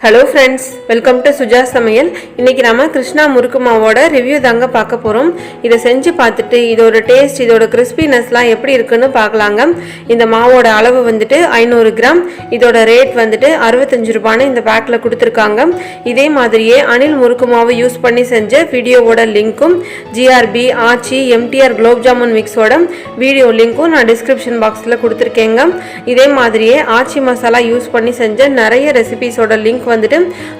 Hello friends, welcome to Suja Samayal. இன்னைக்கு நாம Krishna Murukku Maavoda review தாங்க பார்க்க போறோம். இத செஞ்சு பார்த்துட்டு இதோட டேஸ்ட், இதோட crispinessலாம் எப்படி இருக்குன்னு பார்க்கலாங்க. இந்த மாவோட அளவு வந்துட்டு 500 கிராம். இதோட ரேட் வந்துட்டு 65 ரூபாய்னு இந்த பேக்ல கொடுத்திருக்காங்க. இதே மாதிரியே Anil Murukku Maavu யூஸ் பண்ணி செஞ்ச வீடியோவோட லிங்க்கும் GRB Aachi MTR Gulab jamun mixோட வீடியோ லிங்க்கும் நான் டிஸ்கிரிப்ஷன் பாக்ஸ்ல கொடுத்திருக்கேங்க. இதே மாதிரியே Aachi Masala யூஸ் பண்ணி செஞ்ச நிறைய ரெசிபீஸோட லிங்க் வந்துட்டு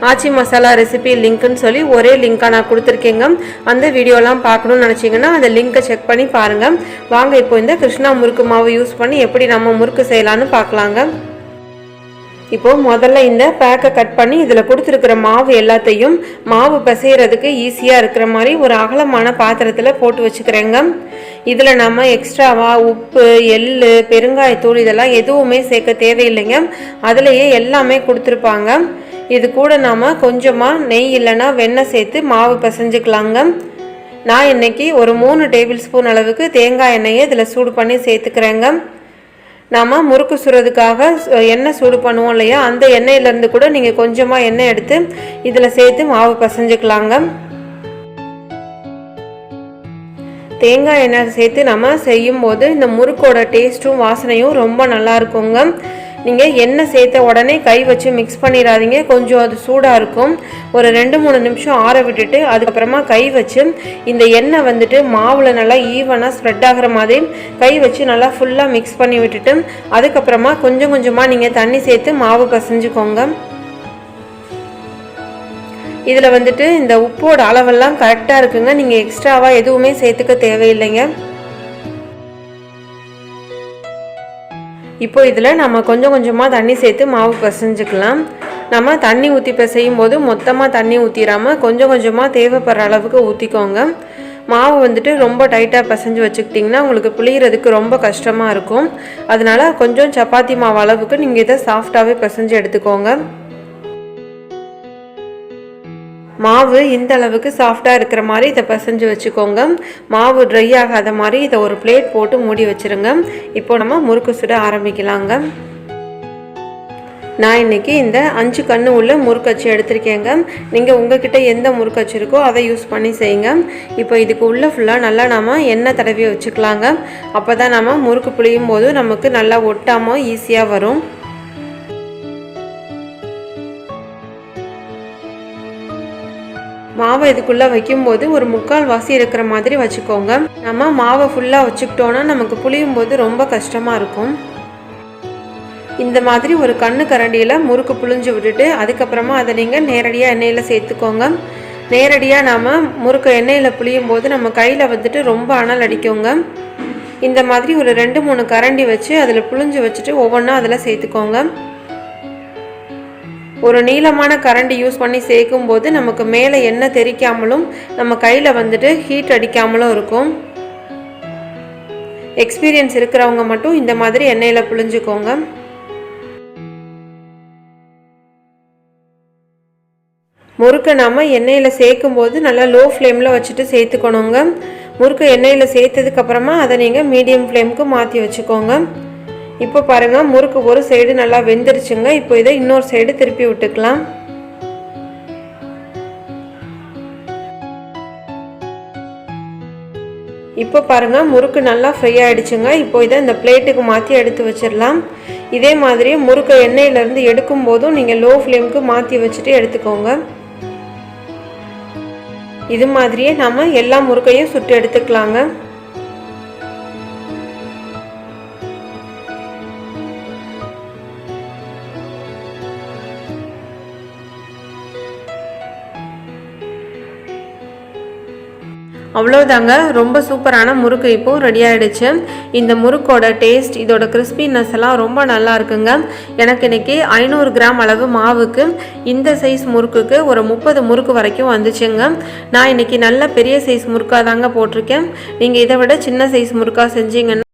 Aachi Masala Receipes லிங்க்னு சொல்லி ஒரே லிங்கா நான் கொடுத்திருக்கேங்க. அந்த வீடியோலாம் பார்க்கணும்னு நினைச்சீங்கன்னா அந்த லிங்கை செக் பண்ணி பாருங்க. வாங்க இப்போ இந்த கிருஷ்ணா முறுக்கு மாவு யூஸ் பண்ணி எப்படி நம்ம முறுக்கு செய்யலாம்னு பார்க்கலாங்க. இப்போ முதல்ல இந்த பேக்கை கட் பண்ணி இதில் கொடுத்துருக்கிற மாவு எல்லாத்தையும் மாவு பிசைகிறதுக்கு ஈஸியாக இருக்கிற மாதிரி ஒரு அகலமான பாத்திரத்தில் போட்டு வச்சுக்கிறேங்க. இதில் நம்ம எக்ஸ்ட்ராவா உப்பு, எள், பெருங்காயத்தூள் இதெல்லாம் எதுவுமே சேர்க்க தேவையில்லைங்க. அதுலேயே எல்லாமே கொடுத்துருப்பாங்க. இது கூட நாம் கொஞ்சமாக நெய் இல்லைன்னா வெண்ணெய் சேர்த்து மாவு பிசைஞ்சுக்கலாங்க. நான் இன்றைக்கி ஒரு 3 டேபிள் ஸ்பூன் அளவுக்கு தேங்காய் எண்ணெயை இதில் சூடு பண்ணி சேர்த்துக்கிறேங்க. நாம் முறுக்கு சுடுறதுக்காக எண்ணெய் சூடு பண்ணுவோம் இல்லையா, அந்த எண்ணெயிலேருந்து கூட நீங்கள் கொஞ்சமாக எண்ணெய் எடுத்து இதில் சேர்த்து மாவு பிசைஞ்சுக்கலாங்க. தேங்காய் எண்ணெய் சேர்த்து நம்ம செய்யும்போது இந்த முறுக்கோட டேஸ்ட்டும் வாசனையும் ரொம்ப நல்லா இருக்குங்க. நீங்கள் எண்ணெய் சேர்த்த உடனே கை வச்சு மிக்ஸ் பண்ணிடாதீங்க. கொஞ்சம் அது சூடாக இருக்கும். ஒரு 2-3 நிமிஷம் ஆற விட்டுட்டு அதுக்கப்புறமா கை வச்சு இந்த எண்ணெய் வந்துட்டு மாவில் நல்லா ஈவனாக ஸ்ப்ரெட் ஆகிற மாதிரி கை வச்சு நல்லா ஃபுல்லாக மிக்ஸ் பண்ணி விட்டுட்டு அதுக்கப்புறமா கொஞ்சம் கொஞ்சமாக நீங்கள் தண்ணி சேர்த்து மாவு பிசைஞ்சுக்கோங்க. இதில் வந்துட்டு இந்த உப்போட அளவெல்லாம் கரெக்டாக இருக்குங்க. நீங்கள் எக்ஸ்ட்ராவாக எதுவுமே சேர்த்துக்க தேவையில்லைங்க. இப்போ இதில் நம்ம கொஞ்சம் கொஞ்சமாக தண்ணி சேர்த்து மாவு பிசைஞ்சுக்கலாம். நம்ம தண்ணி ஊற்றி பிசையும் போது மொத்தமாக தண்ணி ஊற்றிடாமல் கொஞ்சம் கொஞ்சமாக தேவைப்படுற அளவுக்கு ஊற்றிக்கோங்க. மாவு வந்துட்டு ரொம்ப டைட்டாக பிசைஞ்சு வச்சுக்கிட்டிங்கன்னா உங்களுக்கு புளியறதுக்கு ரொம்ப கஷ்டமாக இருக்கும். அதனால் கொஞ்சம் சப்பாத்தி மாவு அளவுக்கு நீங்கள் இதை சாஃப்டாகவே பிசைஞ்சு எடுத்துக்கோங்க. மாவு இந்த அளவுக்கு சாஃப்டாக இருக்கிற மாதிரி இதை பிசைஞ்சு வச்சுக்கோங்க. மாவு ட்ரை ஆகாத மாதிரி இதை ஒரு பிளேட் போட்டு மூடி வச்சுருங்க. இப்போ நம்ம முறுக்கு சுட ஆரம்பிக்கலாங்க. நான் இன்றைக்கி இந்த 5 கண்ணு உள்ள முறுக்கச்சு எடுத்திருக்கேங்க. நீங்கள் உங்ககிட்ட எந்த முறுக்கச்சு இருக்கோ அதை யூஸ் பண்ணி செய்யுங்க. இப்போ இதுக்கு உள்ளே ஃபுல்லாக நல்லா நம்ம எண்ணெய் தடவி வச்சுக்கலாங்க. அப்போ தான் நம்ம முறுக்கு புளியும் போது நமக்கு நல்லா ஒட்டாமல் ஈஸியாக வரும். மாவை இதுக்குள்ளே வைக்கும்போது ஒரு 3/4 வாசி இருக்கிற மாதிரி வச்சுக்கோங்க. நம்ம மாவை ஃபுல்லாக வச்சுக்கிட்டோன்னா நமக்கு புளியும் போது ரொம்ப கஷ்டமாக இருக்கும். இந்த மாதிரி ஒரு கண்ணு கரண்டியில் முறுக்கு புளிஞ்சு விட்டுட்டு அதுக்கப்புறமா அதை நீங்கள் நேரடியாக எண்ணெயில் சேர்த்துக்கோங்க. நேரடியாக நாம் முறுக்கு எண்ணெயில் புளியும் போது நம்ம கையில் வந்துட்டு ரொம்ப அனல் அடிக்குங்க. இந்த மாதிரி ஒரு 2-3 கரண்டி வச்சு அதில் புளிஞ்சு வச்சுட்டு ஒவ்வொன்றா அதில் சேர்த்துக்கோங்க. ஒரு நீளமான கரண்டி யூஸ் பண்ணி சேர்க்கும் போது நமக்கு மேலே எண்ணெய் தெறிக்காமலும் நம்ம கையில் வந்துட்டு ஹீட் அடிக்காமலும் இருக்கும். எக்ஸ்பீரியன்ஸ் இருக்கிறவங்க மட்டும் இந்த மாதிரி எண்ணெயில் புளிஞ்சுக்கோங்க. முறுக்கை நாம் எண்ணெயில் சேர்க்கும் போது நல்லா லோ ஃப்ளேமில் வச்சுட்டு சேர்த்துக்கணுங்க. முறுக்கை எண்ணெயில் சேர்த்ததுக்கப்புறமா அதை நீங்கள் மீடியம் ஃப்ளேமுக்கு மாற்றி வச்சுக்கோங்க. இப்போ பாருங்கள், முறுக்கு ஒரு சைடு நல்லா வெந்துருச்சுங்க. இப்போ இதை இன்னொரு சைடு திருப்பி விட்டுக்கலாம். இப்போ பாருங்கள், முறுக்கு நல்லா ஃப்ரை ஆகிடுச்சுங்க. இப்போ இதை இந்த பிளேட்டுக்கு மாற்றி எடுத்து வச்சிடலாம். இதே மாதிரி முறுக்கை எண்ணெயிலேருந்து எடுக்கும் போதும் நீங்கள் லோ ஃப்ளேமுக்கு மாற்றி வச்சுட்டு எடுத்துக்கோங்க. இது மாதிரியே நம்ம எல்லா முறுக்கையும் சுட்டு எடுத்துக்கலாங்க. அவ்வளோதாங்க, ரொம்ப சூப்பரான முறுக்கு இப்போது ரெடி ஆகிடுச்சு. இந்த முறுக்கோட டேஸ்ட், இதோட கிறிஸ்பினஸ் எல்லாம் ரொம்ப நல்லா இருக்குங்க. எனக்கு இன்றைக்கி 500 கிராம் அளவு மாவுக்கு இந்த சைஸ் முறுக்குக்கு ஒரு 30 முறுக்கு வரைக்கும் வந்துச்சுங்க. நான் இன்றைக்கி நல்ல பெரிய சைஸ் முறுக்காக தாங்க போட்டிருக்கேன். நீங்கள் இதை விட சின்ன சைஸ் முறுக்காக செஞ்சீங்கன்னா